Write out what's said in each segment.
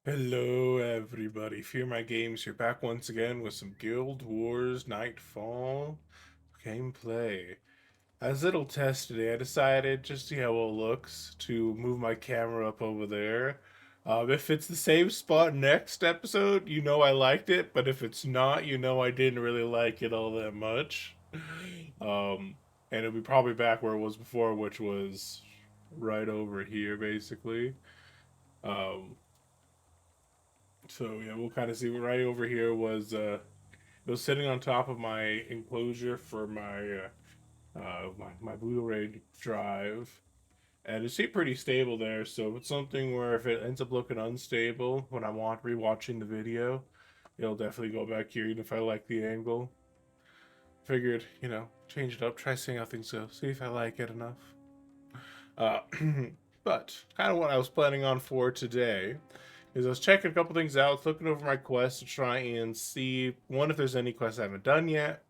Hello, everybody. Fearmy Games here, back once again with some Guild Wars Nightfall gameplay. As a little test today, I decided, just to see how it looks, to move my camera up over there. If it's the same spot next episode, you know I liked it, but if it's not, you know I didn't really like it all that much. And it'll be probably back where it was before, which was right over here, basically. Um, So yeah, we'll kind of see. Right over here was it was sitting on top of my enclosure for my Blu-ray drive, and it seemed pretty stable there. So it's something where if it ends up looking unstable when I'm rewatching the video, it'll definitely go back here, even if I like the angle. Figured, change it up, try seeing how things go, see if I like it enough. Uh, but kind of what I was planning on for today is I was checking a couple things out, looking over my quests to try and see, one, if there's any quests I haven't done yet,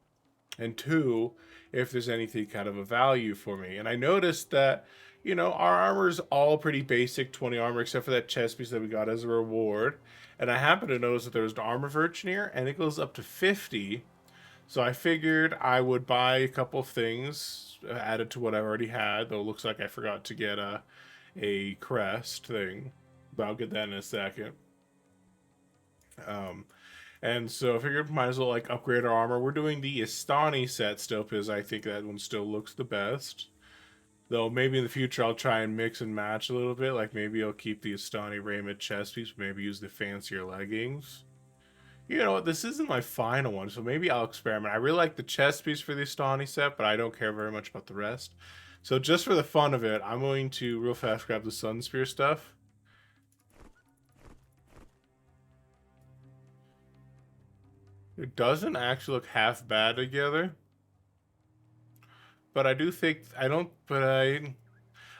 and two, if there's anything kind of a value for me. And I noticed that, our armor's all pretty basic 20 armor, except for that chest piece that we got as a reward. And I happened to notice that there was an armor virtuneer, and it goes up to 50. So I figured I would buy a couple of things added to what I already had, though it looks like I forgot to get a crest thing. But I'll get that in a second. Um, and so I figured might as well like upgrade our armor. We're doing the Istani set still because I think that one still looks the best. Though maybe in the future I'll try and mix and match a little bit. Like maybe I'll keep the Istani raiment chest piece, maybe use the fancier leggings. You know what? This isn't my final one, so maybe I'll experiment. I really like the chest piece for the Istani set, but I don't care very much about the rest. So just for the fun of it, I'm going to real fast grab the Sun Spear stuff. It doesn't actually look half bad together, but I do think I don't. But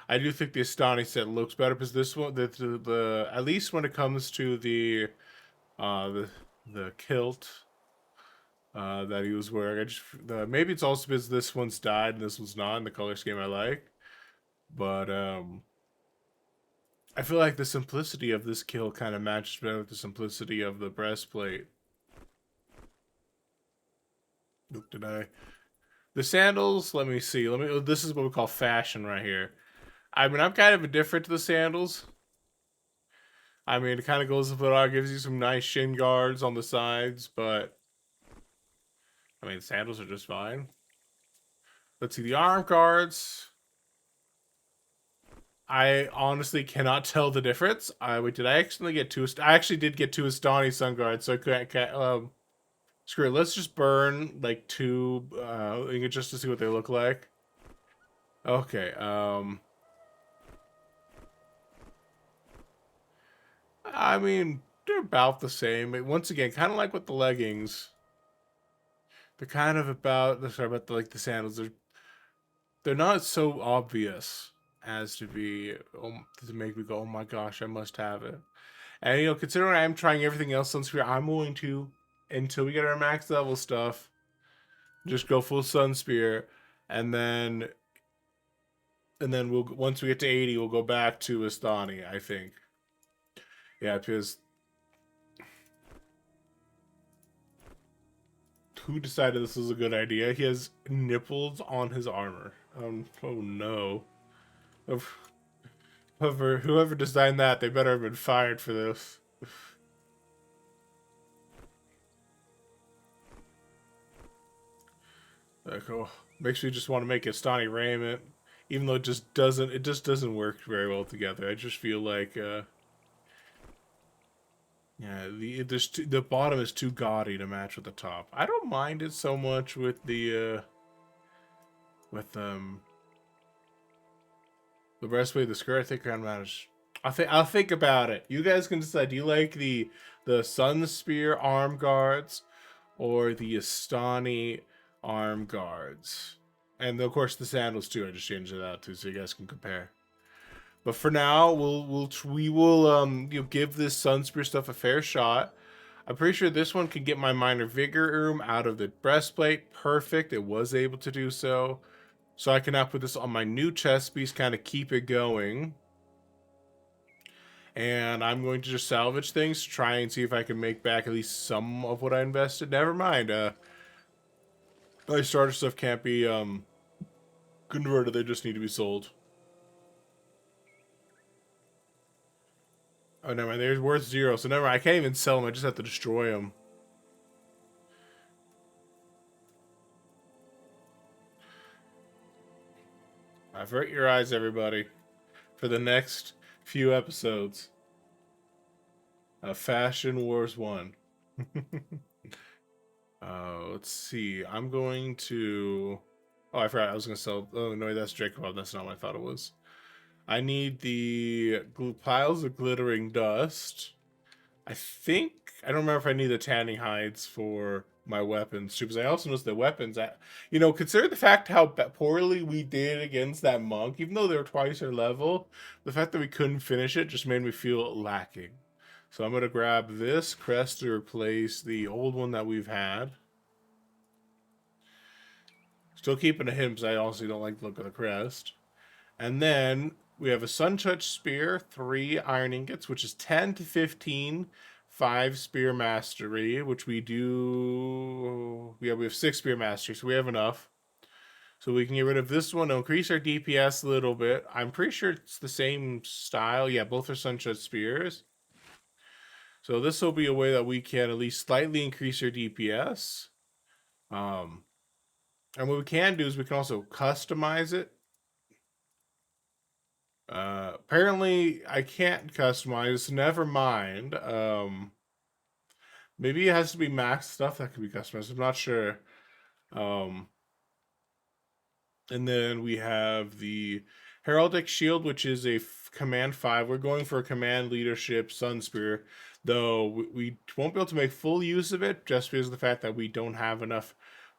I do think the Astani set looks better because this one, the at least when it comes to uh the the kilt that he was wearing, maybe it's also because this one's dyed and this one's not, and the color scheme I like. But I feel like the simplicity of this kill kind of matches better with the simplicity of the breastplate. Oop, did I? The sandals, let me see. This is what we call fashion right here. I mean, I'm kind of indifferent to the sandals. I mean, it kind of goes with it all, gives you some nice shin guards on the sides, but I mean, sandals are just fine. Let's see, the arm guards. I honestly cannot tell the difference. Did I actually get two? I actually did get two Astani sun guards, so I can't screw it. Let's just burn like two just to see what they look like. Okay, I mean, they're about the same. Once again, kind of like with the leggings. They're kind of sorry about like the sandals. They're not so obvious as to make me go, oh my gosh, I must have it. And considering I'm trying everything else on Spear, I'm going to, until we get our max level stuff, just go full Sun Spear, and then we'll once we get to 80, we'll go back to Astani. I think, yeah, because who decided this was a good idea? He has nipples on his armor. Oh no. Whoever designed that, they better have been fired for this. Like, oh, makes me just want to make a Stani raiment, even though it just doesn't work very well together. I just feel like, yeah, the bottom is too gaudy to match with the top. I don't mind it so much with with the breastplate, of the skirt. I think I'll manage. I'll think about it. You guys can decide. Do you like the Sun Spear arm guards or the Astani arm guards? And of course the sandals too. I just changed it out too, so you guys can compare. But for now, we will give this Sun Spear stuff a fair shot. I'm pretty sure this one can get my minor vigor out of the breastplate. Perfect. It was able to do so. So I can now put this on my new chest piece, kind of keep it going. And I'm going to just salvage things, try and see if I can make back at least some of what I invested. Never mind. My starter stuff can't be converted. They just need to be sold. Oh, never mind. They're worth 0, so never mind. I can't even sell them. I just have to destroy them. Avert your eyes, everybody, for the next few episodes of Fashion Wars 1. Let's see. I'm going to... Oh, I forgot I was going to sell... Oh, no, that's Jacob. That's not what I thought it was. I need the piles of glittering dust. I think... I don't remember if I need the tanning hides for my weapons, too, because I also noticed the weapons... consider the fact how poorly we did against that monk, even though they were twice our level, the fact that we couldn't finish it just made me feel lacking. So I'm going to grab this crest to replace the old one that we've had. Still keeping a hint because I also don't like the look of the crest. And then we have a Sun-Touch Spear, 3 Iron Ingots, which is 10 to 15, 5 Spear Mastery, which we do... Yeah, we have 6 Spear Mastery, so we have enough. So we can get rid of this one to increase our DPS a little bit. I'm pretty sure it's the same style. Yeah, both are Sun-Touch Spears. So this will be a way that we can at least slightly increase our DPS. And what we can do is we can also customize it. Apparently I can't customize. Never mind. Maybe it has to be max stuff that can be customized. I'm not sure. And then we have the Heraldic Shield, which is a command 5. We're going for a command leadership Sun Spear, though we won't be able to make full use of it just because of the fact that we don't have enough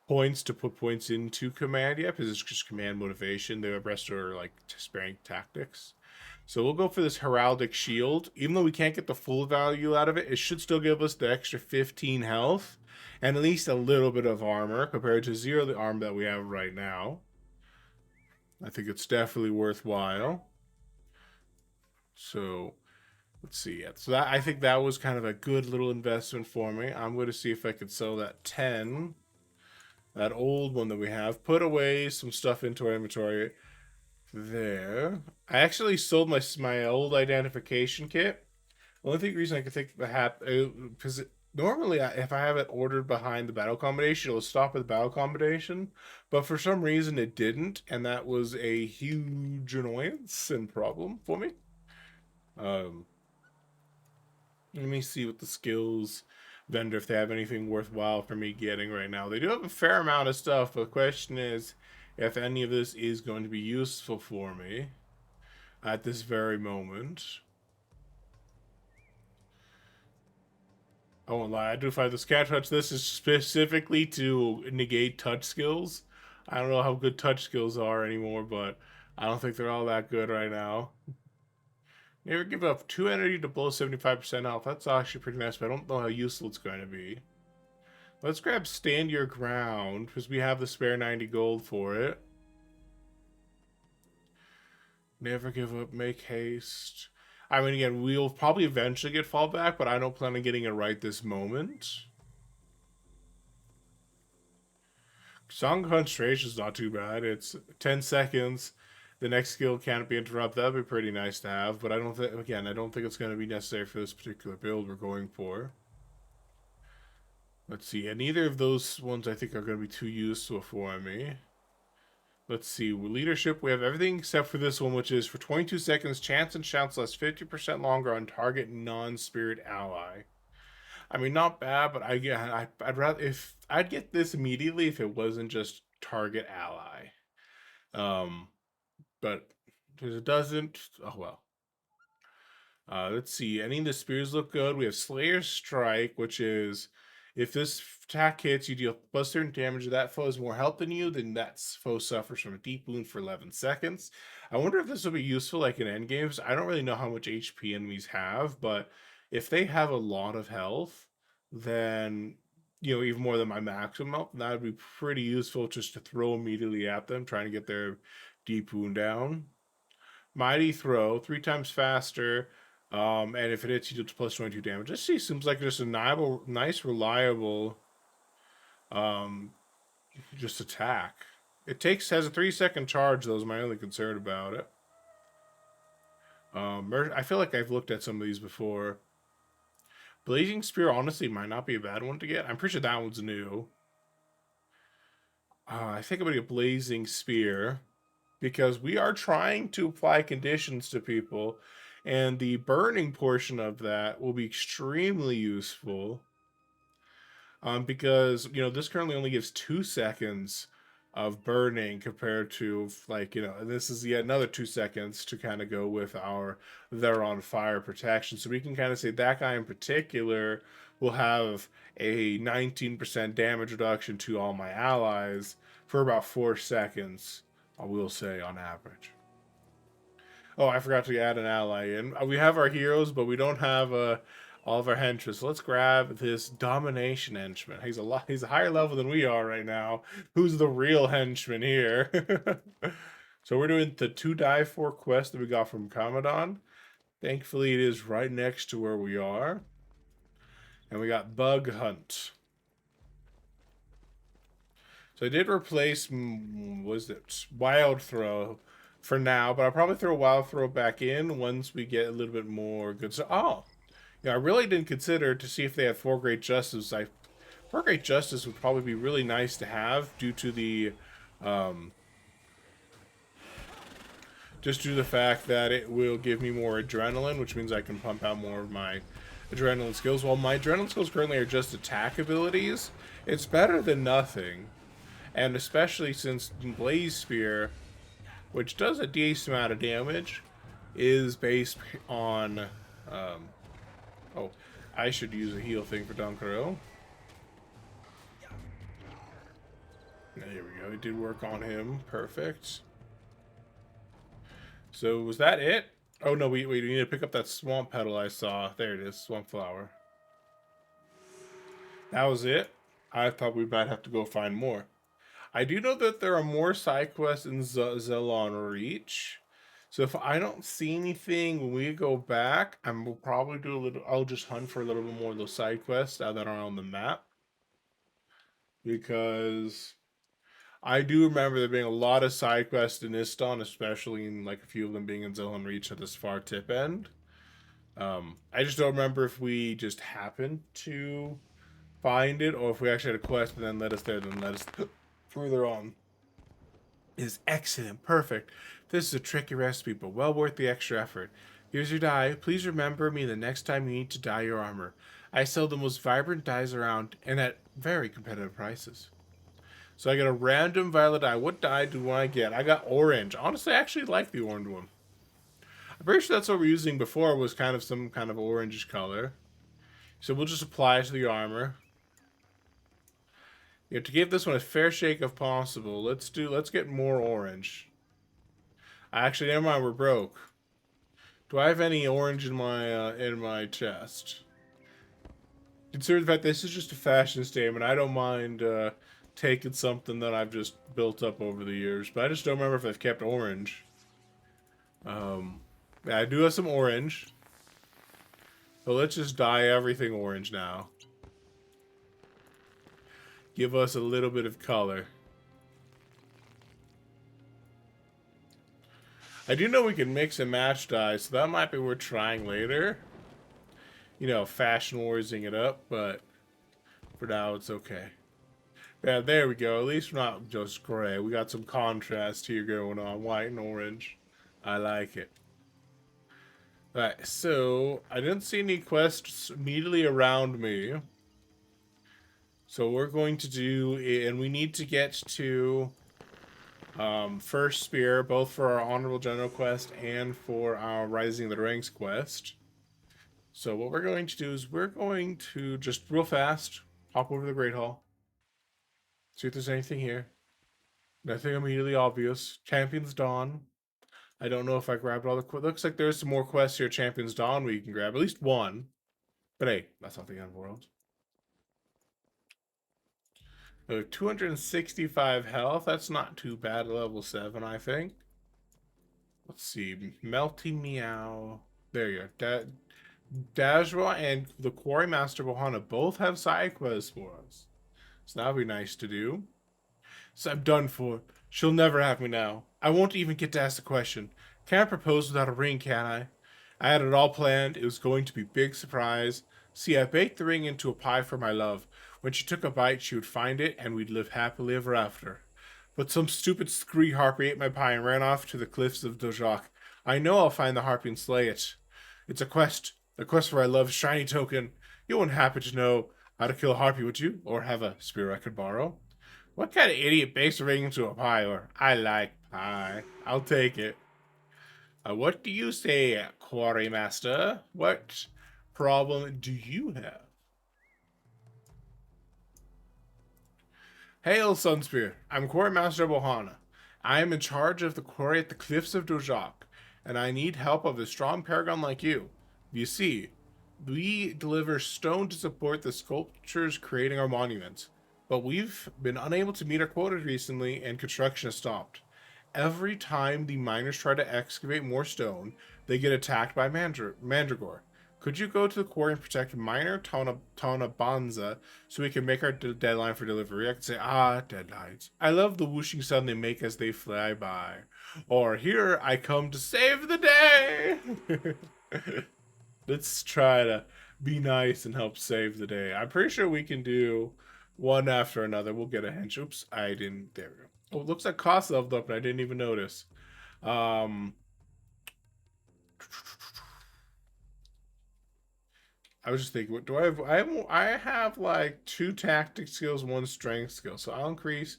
points to put points into command yet, because it's just command motivation. The rest are like sparing tactics. So we'll go for this Heraldic Shield. Even though we can't get the full value out of it, it should still give us the extra 15 health and at least a little bit of armor compared to 0 the armor that we have right now. I think it's definitely worthwhile. So let's see. So that, I think that was kind of a good little investment for me. I'm going to see if I could sell that 10, that old one that we have. Put away some stuff into our inventory there. I actually sold my old identification kit. The only reason I could think because normally if I have it ordered behind the battle combination, it'll stop at the battle combination, but for some reason it didn't, and that was a huge annoyance and problem for me. Let me see what the skills vendor, if they have anything worthwhile for me getting right now. They do have a fair amount of stuff, but the question is if any of this is going to be useful for me at this very moment. I won't lie, I do find the Scat Touch, this is specifically to negate touch skills. I don't know how good touch skills are anymore, but I don't think they're all that good right now. Never give up 2 energy to below 75% health. That's actually pretty nice, but I don't know how useful it's going to be. Let's grab Stand Your Ground, because we have the spare 90 gold for it. Never give up, make haste. I mean, again, we'll probably eventually get fallback, but I don't plan on getting it right this moment. Song Concentration is not too bad. It's 10 seconds. The next skill can't be interrupted. That'd be pretty nice to have, but I don't think, again, I don't think it's going to be necessary for this particular build we're going for. Let's see, and neither of those ones I think are going to be too useful for me. Let's see, leadership, we have everything except for this one, which is for 22 seconds, chance and shouts last 50% longer on target non-spirit ally. I mean, not bad, but I'd rather, if I'd get this immediately if it wasn't just target ally. But because it doesn't, oh well. Let's see, any of the spears look good. We have Slayer's Strike, which is if this attack hits, you deal plus certain damage to that foe has more health than you, then that foe suffers from a deep wound for 11 seconds. I wonder if this will be useful like in endgames. I don't really know how much HP enemies have, but if they have a lot of health, then, even more than my maximum health, that would be pretty useful just to throw immediately at them, trying to get their deep wound down. Mighty Throw, 3 times faster. And if it hits, you do plus 22 damage. This seems like just a nice, reliable, um, just attack. It has a 3-second charge, though, is my only concern about it. I feel like I've looked at some of these before. Blazing Spear, honestly, might not be a bad one to get. I'm pretty sure that one's new. I think I'm going to get Blazing Spear because we are trying to apply conditions to people, and the burning portion of that will be extremely useful. Because this currently only gives 2 seconds of burning compared to and this is yet another 2 seconds to kind of go with our they're on fire protection. So we can kind of say that guy in particular will have a 19% damage reduction to all my allies for about 4 seconds. I will say on average. Oh, I forgot to add an ally in. We have our heroes, but we don't have all of our henchmen. So let's grab this domination henchman. He's a higher level than we are right now. Who's the real henchman here? So we're doing the to die for quest that we got from Commandant. Thankfully, it is right next to where we are. And we got Bug Hunt. So I did replace, was it Wild Throw for now, but I'll probably throw Wild Throw back in once we get a little bit more good stuff. Oh, yeah, I really didn't consider to see if they had 4 Great Justice. 4 Great Justice would probably be really nice to have due to the, just due to the fact that it will give me more adrenaline, which means I can pump out more of my adrenaline skills. While my adrenaline skills currently are just attack abilities, it's better than nothing. And especially since Blaze Spear, which does a decent amount of damage, is based on... oh, I should use a heal thing for Dunkero. There we go. It did work on him. Perfect. So was that it? Oh, no, we need to pick up that swamp petal I saw. There it is, swamp flower. That was it? I thought we might have to go find more. I do know that there are more side quests in Zelon Reach. So if I don't see anything when we go back, we'll probably do a little. I'll just hunt for a little bit more of those side quests that are on the map. Because I do remember there being a lot of side quests in Iston, especially in like a few of them being in Zelon Reach at this far tip end. I just don't remember if we just happened to find it or if we actually had a quest and then let us there, then let us further on. Is excellent. Perfect. This is a tricky recipe, but well worth the extra effort. Here's your dye. Please remember me the next time you need to dye your armor. I sell the most vibrant dyes around and at very competitive prices. So I got a random violet dye. What dye do I get? I got orange. Honestly, I actually like the orange one. I'm pretty sure that's what we're using before was kind of some kind of orangish color. So we'll just apply it to the armor. You know, to give this one a fair shake if possible, let's get more orange. Actually, never mind, we're broke. Do I have any orange in my chest? Consider the fact this is just a fashion statement. I don't mind taking something that I've just built up over the years, but I just don't remember if I've kept orange. Yeah, I do have some orange. So let's just dye everything orange now. Give us a little bit of color. I do know we can mix and match dyes, so that might be worth trying later. You know, fashion warsing it up, but for now it's okay. Yeah, there we go. At least we're not just gray. We got some contrast here going on, white and orange. I like it. Alright, so I didn't see any quests immediately around me. So we're going to do, and we need to get to First Spear, both for our Honorable General quest and for our Rising the Ranks quest. So what we're going to do is we're going to just real fast hop over to the Great Hall. See if there's anything here. Nothing immediately obvious. Champion's Dawn. I don't know if I grabbed all the quests. Looks like there's some more quests here. Champion's Dawn we can grab. At least one. But hey, that's not the end of the world. 265 health. That's not too bad at level 7, I think. Let's see. Melting Meow. There you go. Dajra and the Quarry Master Bohana both have side quests for us. So that'll be nice to do. So I'm done for. She'll never have me now. I won't even get to ask the question. Can't propose without a ring, can I? I had it all planned. It was going to be a big surprise. See, I baked the ring into a pie for my love. When she took a bite, she would find it, and we'd live happily ever after. But some stupid scree harpy ate my pie and ran off to the cliffs of Dojak. I know I'll find the harpy and slay it. It's a quest for my love's shiny token. You wouldn't happen to know how to kill a harpy, would you? Or have a spear I could borrow? What kind of idiot bakes a ring into a pie? Or I like pie. I'll take it. What do you say, Quarry Master? What problem do you have? Hail, Sunspear. I'm Quarry Master Bohana. I am in charge of the quarry at the cliffs of Dojak, and I need help of a strong paragon like you. You see, we deliver stone to support the sculptures creating our monuments, but we've been unable to meet our quotas recently, and construction has stopped. Every time the miners try to excavate more stone, they get attacked by Mandragore. Could you go to the quarry and protect Miner Banza so we can make our deadline for delivery? I could say, deadlines. I love the whooshing sound they make as they fly by. Or, here I come to save the day! Let's try to be nice and help save the day. I'm pretty sure we can do one after another. We'll get a hench. Oops, I didn't. There we go. Oh, it looks like cost leveled up, and I didn't even notice. I was just thinking, what do I have? I have like 2 tactic skills, 1 strength skill. So I'll increase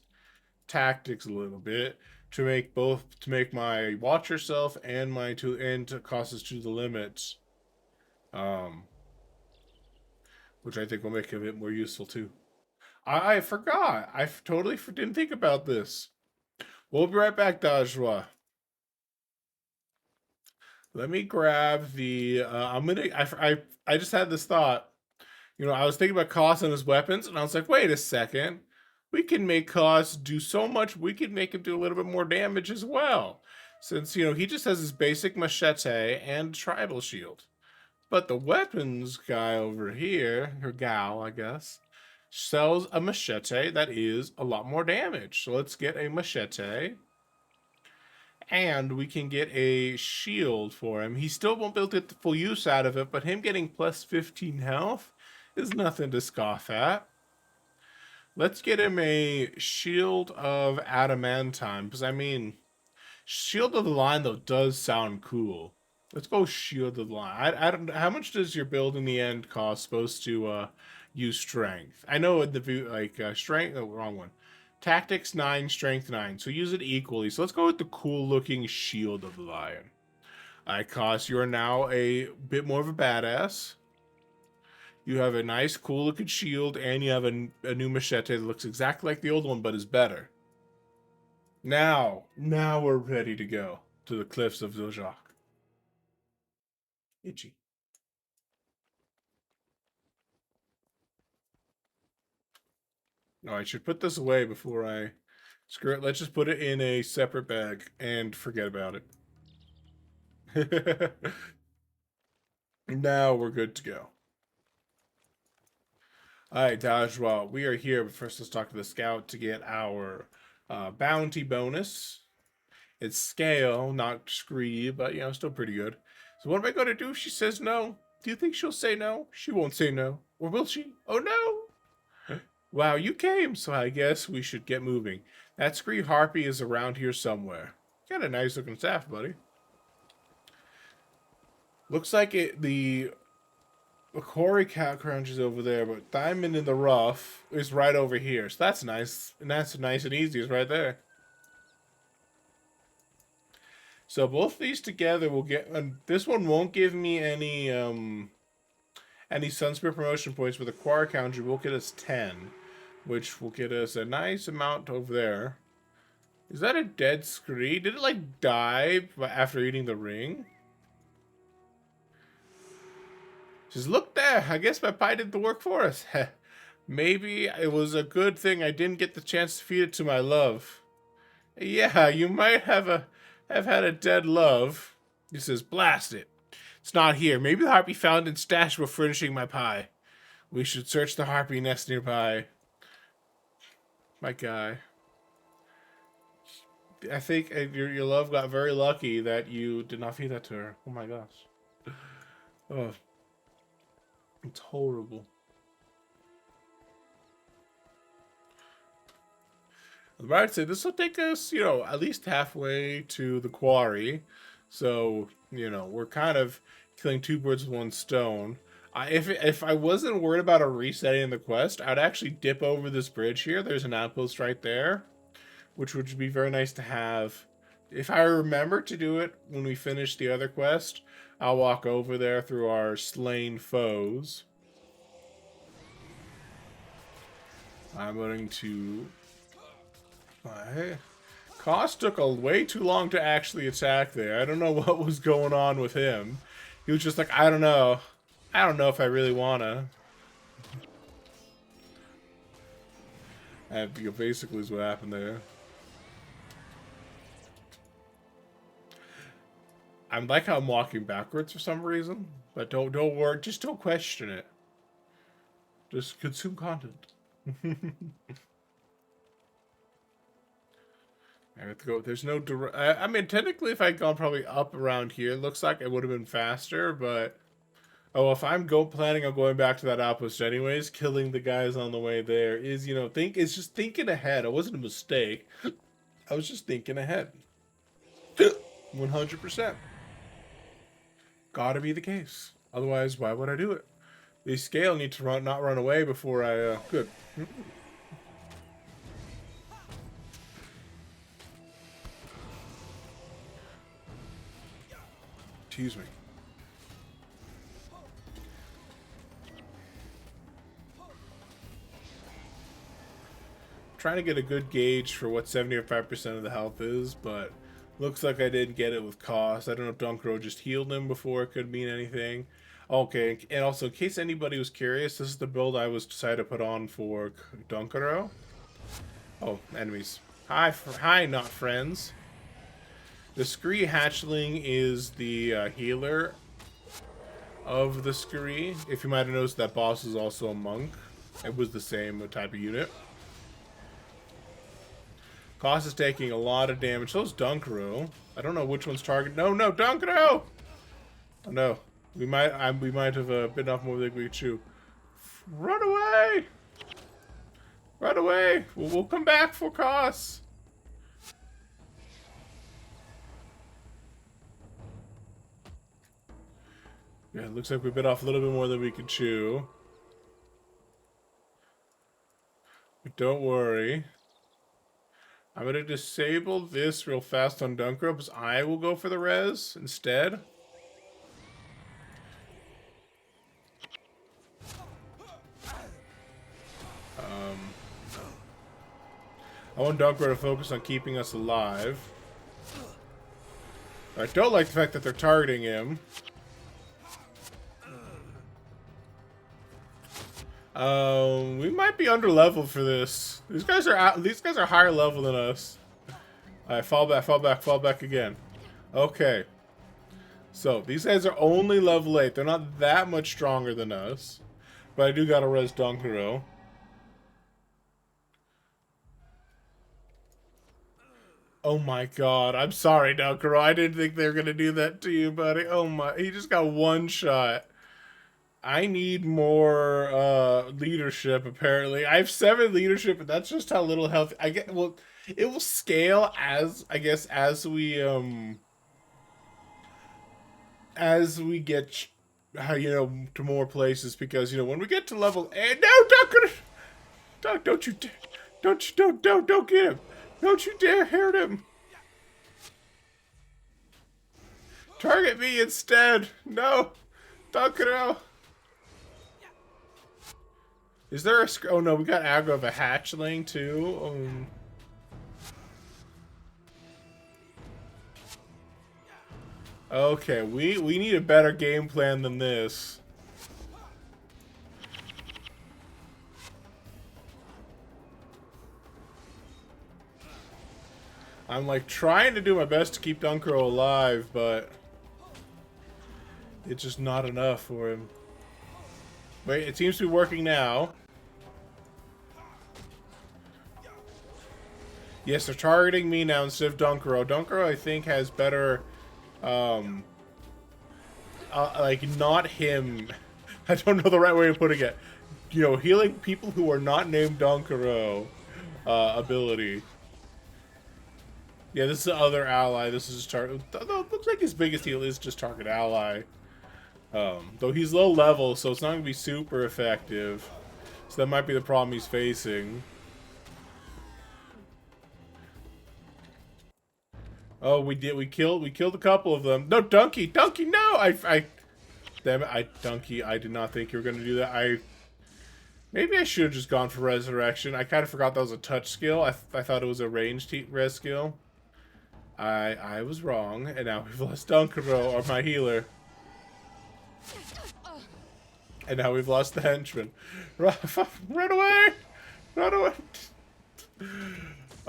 tactics a little bit to make my watch yourself and my to cost us to the limits. Which I think will make it a bit more useful too. I forgot. I totally didn't think about this. We'll be right back, Dajwa. Let me grab the. I just had this thought. You know, I was thinking about Koss and his weapons, and I was like, wait a second. We can make Koss do so much. We could make him do a little bit more damage as well, since he just has his basic machete and tribal shield. But the weapons guy over here, or gal, I guess, sells a machete that is a lot more damage. So let's get a machete. And we can get a shield for him. He still won't be able to get the full use out of it, but him getting plus 15 health is nothing to scoff at. Let's get him a shield of adamantine, because I mean, shield of the line though does sound cool. Let's go shield of the line. I don't. How much does your build in the end cost? Supposed to use strength. I know in the strength. Oh, wrong one. Tactics 9, strength 9. So use it equally. So let's go with the cool looking shield of the lion. Koss, you are now a bit more of a badass. You have a nice, cool looking shield, and you have a new machete that looks exactly like the old one, but is better. Now we're ready to go to the cliffs of Dojak. Itchy. Oh, I should put this away before I screw it. Let's just put it in a separate bag and forget about it. Now we're good to go. Alright, Dajwa, we are here, but first let's talk to the scout to get our bounty bonus. It's scale, not scree, but still pretty good. So what am I going to do if she says no? Do you think she'll say no? She won't say no. Or will she? Oh no! Wow, you came, so I guess we should get moving. That scree harpy is around here somewhere. Got a nice looking staff, buddy. Looks like the quarry crunch is over there, but diamond in the rough is right over here. So that's nice. And that's nice and easy. It's right there. So both these together will get... this one won't give me any Sunspear promotion points, but the quarry counter will get us 10. Which will get us a nice amount over there. Is that a dead scree? Did it, die after eating the ring? Says, look there. I guess my pie did the work for us. Maybe it was a good thing I didn't get the chance to feed it to my love. Yeah, you might have had a dead love. He says, blast it. It's not here. Maybe the harpy found and stashed before finishing my pie. We should search the harpy nest nearby. My guy. I think your love got very lucky that you did not feed that to her. Oh my gosh. Oh. It's horrible. I'd say this will take us, you know, at least halfway to the quarry. So, you know, we're kind of killing two birds with one stone. If I wasn't worried about a resetting the quest, I'd actually dip over this bridge here. There's an outpost right there, which would be very nice to have. If I remember to do it when we finish the other quest, I'll walk over there through our slain foes. I'm going to... Cost took way too long to actually attack there. I don't know what was going on with him. He was just like, I don't know. I don't know if I really wanna. Basically is what happened there. I like how I'm walking backwards for some reason, but don't worry, just don't question it. Just consume content. I have to go. There's no direct. I mean, technically, if I'd gone probably up around here, it looks like it would have been faster. But oh, if I'm planning on going back to that outpost anyways, killing the guys on the way there is, you know, it's just thinking ahead. It wasn't a mistake. I was just thinking ahead. 100%. Gotta be the case. Otherwise, why would I do it? The scale need to not run away before I. Good. Excuse me. Trying to get a good gauge for what 75% of the health is, but looks like I didn't get it with cost. I don't know if Dunkro just healed him before it could mean anything. Okay, and also in case anybody was curious, this is the build I was decided to put on for Dunkro. Oh, enemies. Hi, not friends. The Scree Hatchling is the healer of the Scree. If you might have noticed, that boss is also a monk. It was the same type of unit. Cost is taking a lot of damage. So is Dunkro. I don't know which one's target. No, Dunkro! Oh, no. We might have bitten off more than we could chew. Run away! Run away! We'll come back for Cost. Yeah, it looks like we bit off a little bit more than we could chew. But don't worry. I'm going to disable this real fast on Dunkro because I will go for the res instead. I want Dunkro to focus on keeping us alive. I don't like the fact that they're targeting him. We might be under level for this. These guys are higher level than us. Alright, fall back again. Okay. So, these guys are only level 8. They're not that much stronger than us. But I do gotta res Dunkro. Oh my god. I'm sorry, Dunkro. I didn't think they were gonna do that to you, buddy. Oh my. He just got one shot. I need more leadership, apparently. I have 7 leadership, but that's just how little health I get. Well, it will scale as, I guess, as we get, you know, to more places, because, you know, when we get to level 8, no, don't you get him. Don't you dare hurt him. Target me instead. No, Dunkro. Is there a... Oh, no, we got aggro of a hatchling, too. Okay, we need a better game plan than this. I'm, like, trying to do my best to keep Dunkro alive, but... It's just not enough for him. Wait, it seems to be working now. Yes, they're targeting me now instead of Dunkero. Dunkero, I think, has better, like, not him. I don't know the right way of putting it. You know, healing people who are not named Dunkero ability. Yeah, this is the other ally. This is just target. Looks like his biggest heal is just target ally. Though he's low level, so it's not going to be super effective. So that might be the problem he's facing. Oh, we killed a couple of them. No, Donkey, no! Damn it, Donkey, I did not think you were going to do that. Maybe I should have just gone for Resurrection. I kind of forgot that was a touch skill. I thought it was a ranged res skill. I was wrong, and now we've lost Dunkero, or my healer. And now we've lost the henchman. Run away! Run away!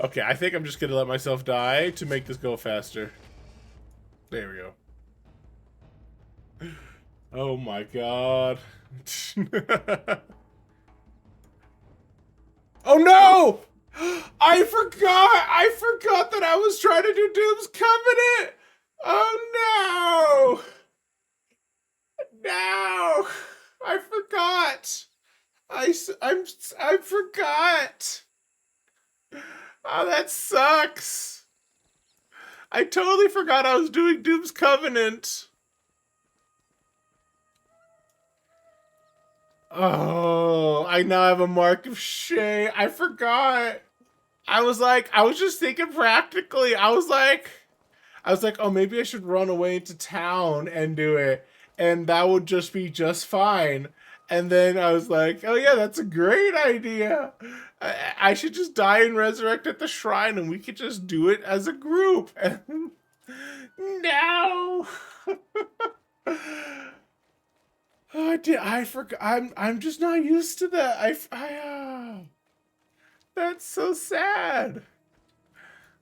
Okay, I think I'm just gonna let myself die to make this go faster. There we go. Oh my god. Oh no! I forgot that I was trying to do Doom's Covenant! Oh no! No! I forgot! I forgot! Oh, that sucks! I totally forgot I was doing Doom's Covenant! Oh, I now have a mark of shame. I forgot. I was just thinking practically. I was like, oh, maybe I should run away into town and do it. And that would just be just fine. And then I was like, oh yeah, that's a great idea. I should just die and resurrect at the shrine and we could just do it as a group. And no. Oh, I forgot. I'm just not used to that. That's so sad.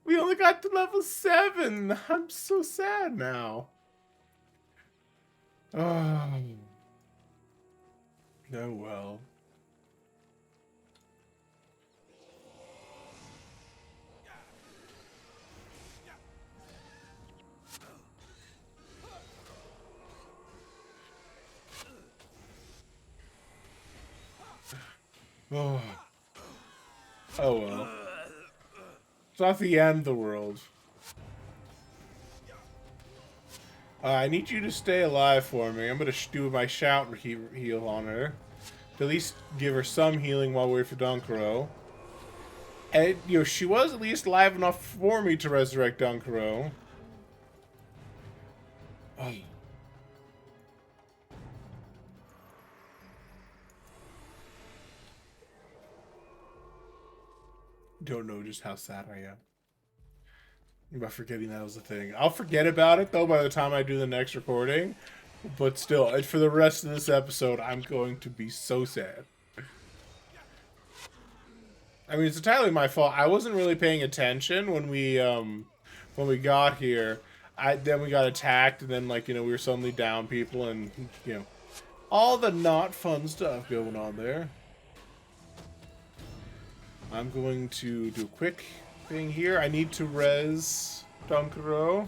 We only got to level 7. I'm so sad now. Oh. Oh well. Oh. Oh well. It's not the end of the world. I need you to stay alive for me. I'm gonna do my shout heal on her. To at least give her some healing while we wait for Dunkero. And, you know, she was at least alive enough for me to resurrect Dunkero. Oh. Don't know just how sad I am about forgetting that was a thing. I'll forget about it though by the time I do the next recording, but still, for the rest of this episode, I'm going to be so sad. I mean, it's entirely my fault. I wasn't really paying attention when we got here. Then we got attacked, and then, like, you know, we were suddenly down people, and, you know, all the not fun stuff going on there. I'm going to do a quick thing here. I need to res Dunkero.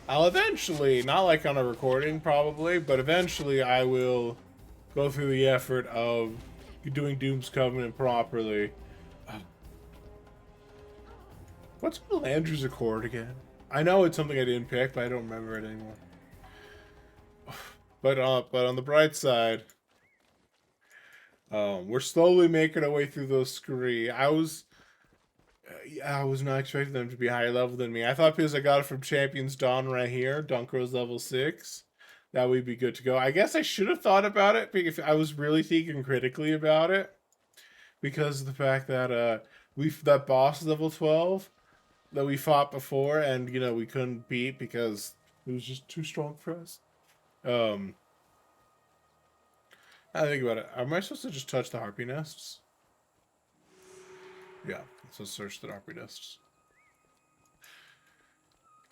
I'll eventually, not like on a recording probably, but eventually I will go through the effort of doing Doom's Covenant properly. What's Melandre's Accord again? I know it's something I didn't pick, but I don't remember it anymore. But on the bright side, we're slowly making our way through those scree. I was not expecting them to be higher level than me. I thought because I got it from Champion's Dawn right here, Dunkero's level 6, that we'd be good to go. I guess I should have thought about it because I was really thinking critically about it because of the fact that that boss level 12 that we fought before, and you know we couldn't beat because it was just too strong for us. I think about it. Am I supposed to just touch the harpy nests? Yeah, let's search the harpy nests.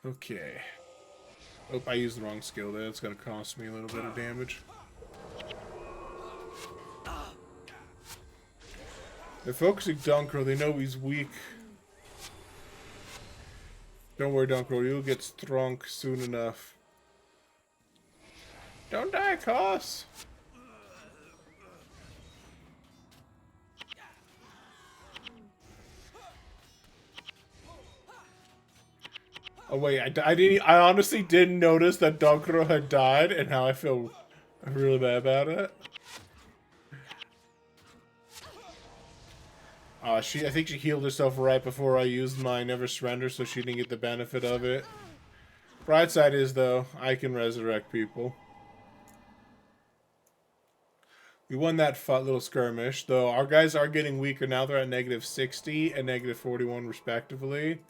Okay. Oh, I used the wrong skill there. It's going to cost me a little bit of damage. They're focusing Dunkro. They know he's weak. Don't worry, Dunkro. You'll get strong soon enough. Don't die, Koss! Oh wait, I honestly didn't notice that Dunkro had died, and now I feel really bad about it. I think she healed herself right before I used my Never Surrender, so she didn't get the benefit of it. Bright side is, though, I can resurrect people. We won that little skirmish, though our guys are getting weaker now. They're at -60 and -41, respectively.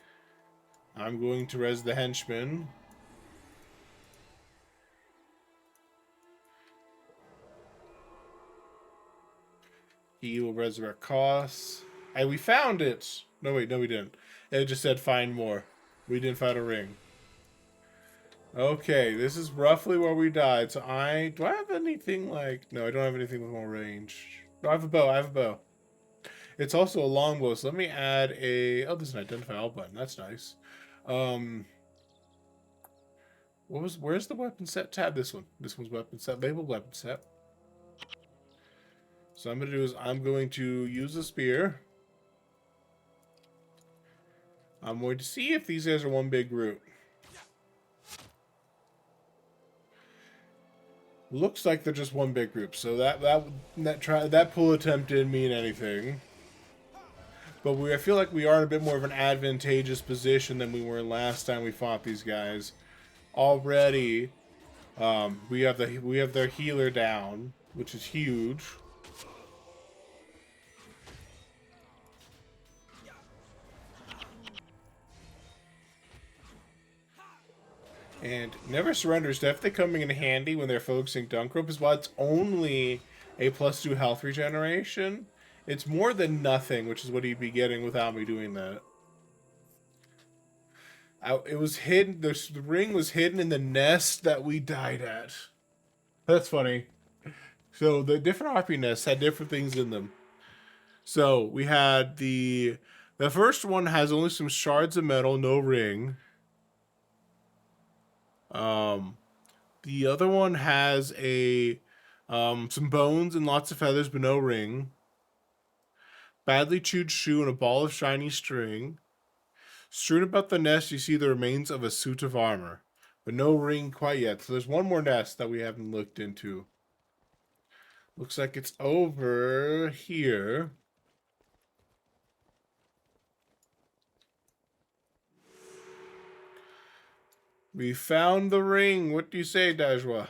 I'm going to res the henchman. He will resurrect Koss. Hey, we found it! No, wait, no we didn't. It just said find more. We didn't find a ring. Okay, this is roughly where we died. So do I have anything like... No, I don't have anything with more range. No, I have a bow, I have a bow. It's also a longbow, so let me add a... Oh, there's an identify all button. That's nice. Where's the weapon set tab? This one. This one's weapon set. Label weapon set. So I'm going to do is I'm going to use a spear. I'm going to see if these guys are one big group. Looks like they're just one big group. So that pull attempt didn't mean anything. But I feel like we are in a bit more of an advantageous position than we were last time we fought these guys. Already, we have their healer down, which is huge. And Never Surrender is definitely coming in handy when they're focusing Dunkro, because while it's only a +2 health regeneration, it's more than nothing, which is what he'd be getting without me doing that. It was hidden. The ring was hidden in the nest that we died at. That's funny. So the different RP nests had different things in them. So we had the first one has only some shards of metal, no ring. The other one has some bones and lots of feathers, but no ring. Badly chewed shoe and a ball of shiny string. Strewn about the nest, you see the remains of a suit of armor, but no ring quite yet. So there's one more nest that we haven't looked into. Looks like it's over here. We found the ring. What do you say, Dajwa?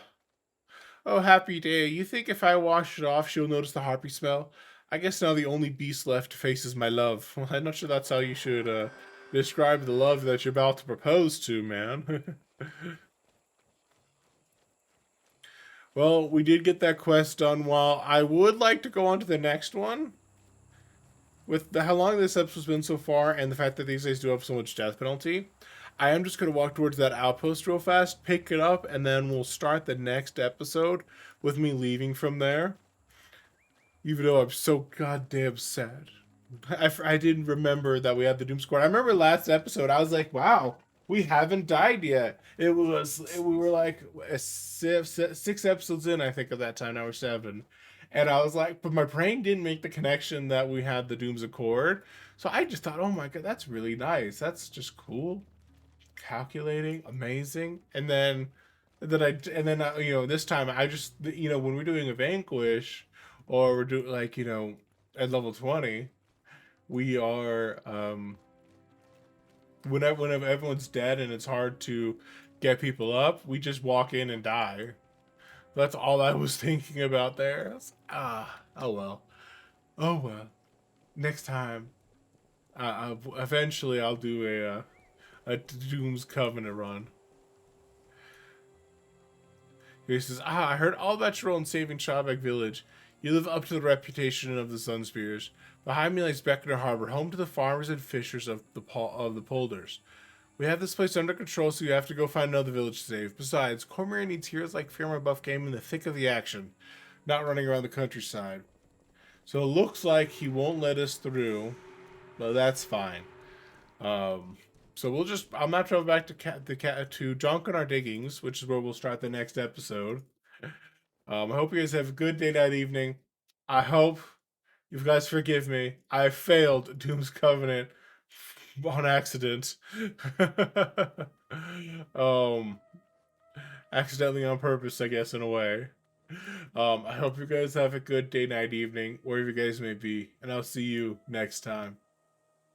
Oh, happy day. You think if I wash it off, she'll notice the harpy smell? I guess now the only beast left to face is my love. Well, I'm not sure that's how you should describe the love that you're about to propose to, man. Well, we did get that quest done. While I would like to go on to the next one, with how long this episode's been so far, and the fact that these guys do have so much death penalty, I am just going to walk towards that outpost real fast, pick it up, and then we'll start the next episode with me leaving from there. Even though I'm so goddamn sad. I didn't remember that we had the Doom Squad. I remember last episode, I was like, wow, we haven't died yet. We were like 6 episodes in, I think, at that time. Now we're 7. And I was like, but my brain didn't make the connection that we had the Doom's Accord. So I just thought, oh my god, that's really nice. That's just cool. Calculating, amazing. And then this time I just, when we're doing a Vanquish, or we're doing at level 20, we are whenever everyone's dead and it's hard to get people up, we just walk in and die. That's all I was thinking about there. Oh well. Next time, eventually I'll do a Doom's Covenant run. He says, I heard all about your role in saving Childbeck Village. You live up to the reputation of the Sunspears. Behind me lies Beckoner Harbor, home to the farmers and fishers of the polders. We have this place under control, so you have to go find another village to save. Besides, Cormier needs heroes like Fearmy Buff Game in the thick of the action, not running around the countryside. So it looks like he won't let us through, but that's fine. Um, so we'll just I'm not traveling back to Junk and our diggings, which is where we'll start the next episode. I hope you guys have a good day, night, evening. I hope you guys forgive me. I failed Doom's Covenant on accident. um, accidentally on purpose, I guess, in a way. I hope you guys have a good day, night, evening, wherever you guys may be, and I'll see you next time.